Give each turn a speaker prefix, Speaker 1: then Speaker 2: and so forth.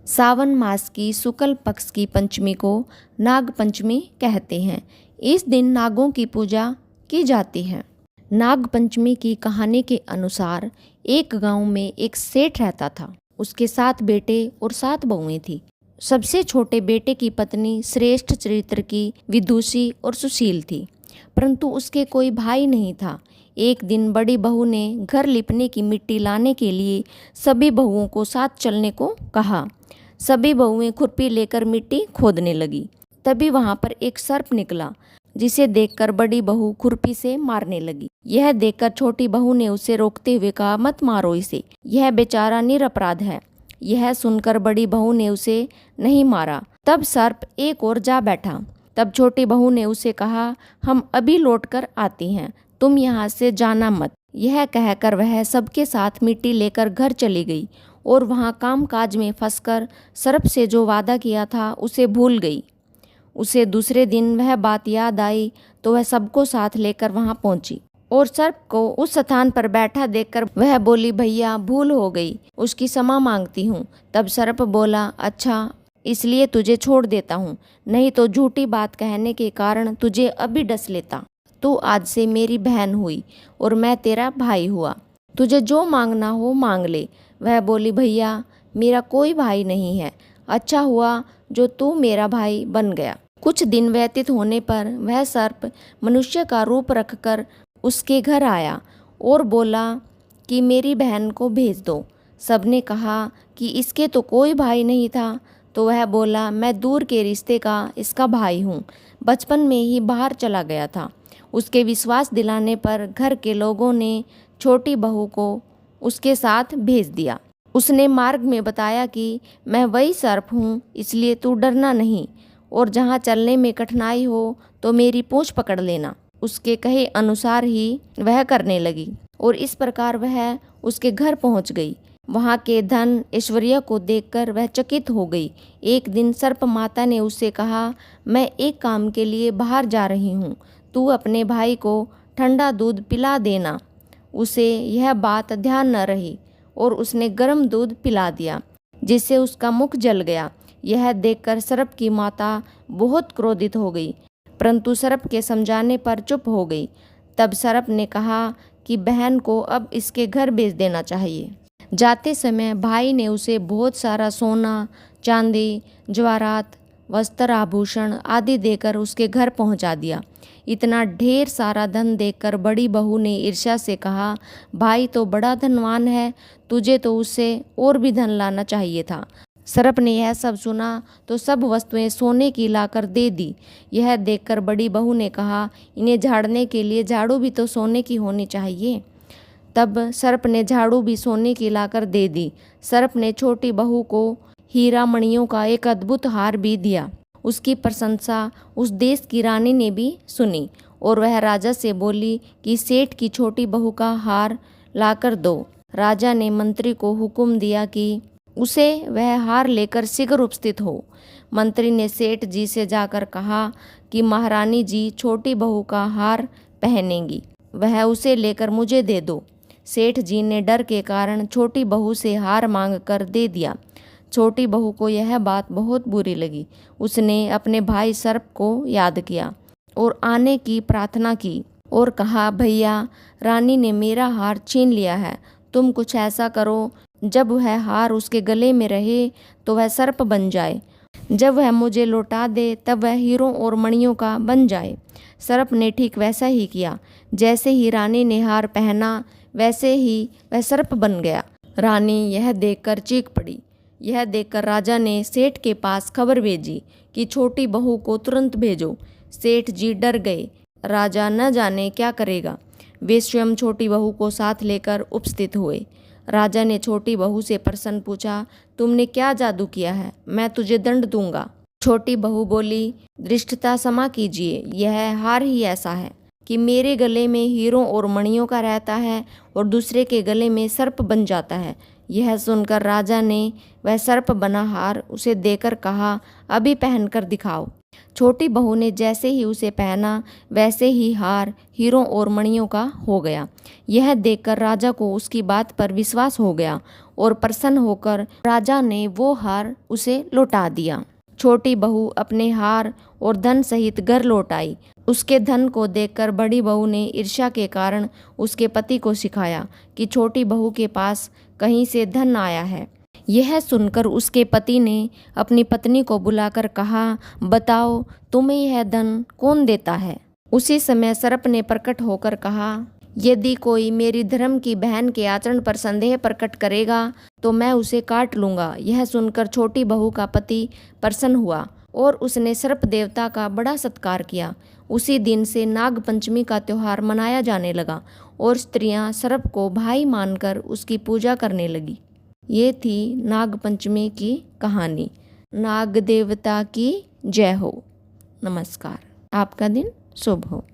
Speaker 1: सावन मास की शुक्ल पक्ष की पंचमी को नाग पंचमी कहते हैं। इस दिन नागों की पूजा की जाती है। नाग पंचमी की कहानी के अनुसार एक गांव में एक सेठ रहता था। उसके 7 बेटे और 7 बहुएं थी। सबसे छोटे बेटे की पत्नी श्रेष्ठ चरित्र की, विदुषी और सुशील थी, परंतु उसके कोई भाई नहीं था। एक दिन बड़ी बहू ने घर लिपने की मिट्टी लाने के लिए सभी बहुओं को साथ चलने को कहा। सभी बहुएं खुरपी लेकर मिट्टी खोदने लगी। तभी वहां पर एक सर्प निकला, जिसे देखकर बड़ी बहू खुरपी से मारने लगी। यह देखकर छोटी बहू ने उसे रोकते हुए कहा, मत मारो इसे, यह बेचारा निरपराध है। यह सुनकर बड़ी बहू ने उसे नहीं मारा। तब सर्प एक ओर जा बैठा। तब छोटी बहू ने उसे कहा, हम अभी लौट कर आती हैं, तुम यहाँ से जाना मत। यह कहकर वह सबके साथ मिट्टी लेकर घर चली गई और वहाँ काम काज में फंसकर सर्प से जो वादा किया था उसे भूल गई। उसे दूसरे दिन वह बात याद आई तो वह सबको साथ लेकर वहाँ पहुंची और सर्प को उस स्थान पर बैठा देखकर वह बोली, भैया भूल हो गई, उसकी क्षमा मांगती हूँ। तब सर्प बोला, अच्छा इसलिए तुझे छोड़ देता हूँ, नहीं तो झूठी बात कहने के कारण तुझे अभी डस लेता। तू आज से मेरी बहन हुई और मैं तेरा भाई हुआ, तुझे जो मांगना हो मांग ले। वह बोली, भैया मेरा कोई भाई नहीं है, अच्छा हुआ जो तू मेरा भाई बन गया। कुछ दिन व्यतीत होने पर वह सर्प मनुष्य का रूप रखकर उसके घर आया और बोला कि मेरी बहन को भेज दो। सबने कहा कि इसके तो कोई भाई नहीं था, तो वह बोला, मैं दूर के रिश्ते का इसका भाई हूँ, बचपन में ही बाहर चला गया था। उसके विश्वास दिलाने पर घर के लोगों ने छोटी बहू को उसके साथ भेज दिया। उसने मार्ग में बताया कि मैं वही सर्प हूँ, इसलिए तू डरना नहीं और जहाँ चलने में कठिनाई हो तो मेरी पूंछ पकड़ लेना। उसके कहे अनुसार ही वह करने लगी और इस प्रकार वह उसके घर पहुँच गई। वहाँ के धन ऐश्वर्य को देखकर वह चकित हो गई। एक दिन सर्प माता ने उससे कहा, मैं एक काम के लिए बाहर जा रही हूँ, तू अपने भाई को ठंडा दूध पिला देना। उसे यह बात ध्यान न रही और उसने गर्म दूध पिला दिया, जिससे उसका मुख जल गया। यह देखकर सर्प की माता बहुत क्रोधित हो गई, परंतु सर्प के समझाने पर चुप हो गई। तब सर्प ने कहा कि बहन को अब इसके घर भेज देना चाहिए। जाते समय भाई ने उसे बहुत सारा सोना, चांदी, जवाहरात, वस्त्र, आभूषण आदि देकर उसके घर पहुंचा दिया। इतना ढेर सारा धन देखकर बड़ी बहू ने ईर्ष्या से कहा, भाई तो बड़ा धनवान है, तुझे तो उससे और भी धन लाना चाहिए था। सर्प ने यह सब सुना तो सब वस्तुएं सोने की लाकर दे दी। यह देखकर बड़ी बहू ने कहा, इन्हें झाड़ने के लिए झाड़ू भी तो सोने की होनी चाहिए। तब सर्प ने झाड़ू भी सोने की लाकर दे दी। सर्प ने छोटी बहू को हीरा मणियों का एक अद्भुत हार भी दिया। उसकी प्रशंसा उस देश की रानी ने भी सुनी और वह राजा से बोली कि सेठ की छोटी बहू का हार लाकर दो। राजा ने मंत्री को हुक्म दिया कि उसे वह हार लेकर शीघ्र उपस्थित हो। मंत्री ने सेठ जी से जाकर कहा कि महारानी जी छोटी बहू का हार पहनेंगी, वह उसे लेकर मुझे दे दो। सेठ जी ने डर के कारण छोटी बहू से हार मांग कर दे दिया। छोटी बहू को यह बात बहुत बुरी लगी। उसने अपने भाई सर्प को याद किया और आने की प्रार्थना की और कहा, भैया रानी ने मेरा हार छीन लिया है, तुम कुछ ऐसा करो जब वह हार उसके गले में रहे तो वह सर्प बन जाए, जब वह मुझे लौटा दे तब वह हीरों और मणियों का बन जाए। सर्प ने ठीक वैसा ही किया। जैसे ही रानी ने हार पहना वैसे ही वह सर्प बन गया। रानी यह देखकर चीख पड़ी। यह देखकर राजा ने सेठ के पास खबर भेजी कि छोटी बहू को तुरंत भेजो। सेठ जी डर गए। राजा न जाने क्या करेगा। वे स्वयं छोटी बहू को साथ लेकर उपस्थित हुए। राजा ने छोटी बहू से प्रश्न पूछा, तुमने क्या जादू किया है, मैं तुझे दंड दूंगा। छोटी बहू बोली, धृष्टता क्षमा कीजिए, यह हार ही ऐसा है कि मेरे गले में हीरों और मणियों का रहता है और दूसरे के गले में सर्प बन जाता है। यह सुनकर राजा ने वह सर्प बना हार उसे देकर कहा, अभी पहनकर दिखाओ। छोटी बहू ने जैसे ही उसे पहना वैसे ही हार हीरों और मणियों का हो गया। यह देखकर राजा को उसकी बात पर विश्वास हो गया और प्रसन्न होकर राजा ने वो हार उसे लौटा दिया। छोटी बहू अपने हार और धन सहित घर लौट आई। उसके धन को देखकर बड़ी बहू ने ईर्ष्या के कारण उसके पति को सिखाया कि छोटी बहू के पास कहीं से धन आया है। यह सुनकर उसके पति ने अपनी पत्नी को बुलाकर कहा, बताओ तुम्हें यह धन कौन देता है। उसी समय सर्प ने प्रकट होकर कहा, यदि कोई मेरी धर्म की बहन के आचरण पर संदेह प्रकट करेगा तो मैं उसे काट लूँगा। यह सुनकर छोटी बहू का पति प्रसन्न हुआ और उसने सर्प देवता का बड़ा सत्कार किया। उसी दिन से नाग पंचमी का त्यौहार मनाया जाने लगा और स्त्रियां सर्प को भाई मानकर उसकी पूजा करने लगी। ये थी नाग पंचमी की कहानी। नाग देवता की जय हो। नमस्कार। आपका दिन शुभ हो।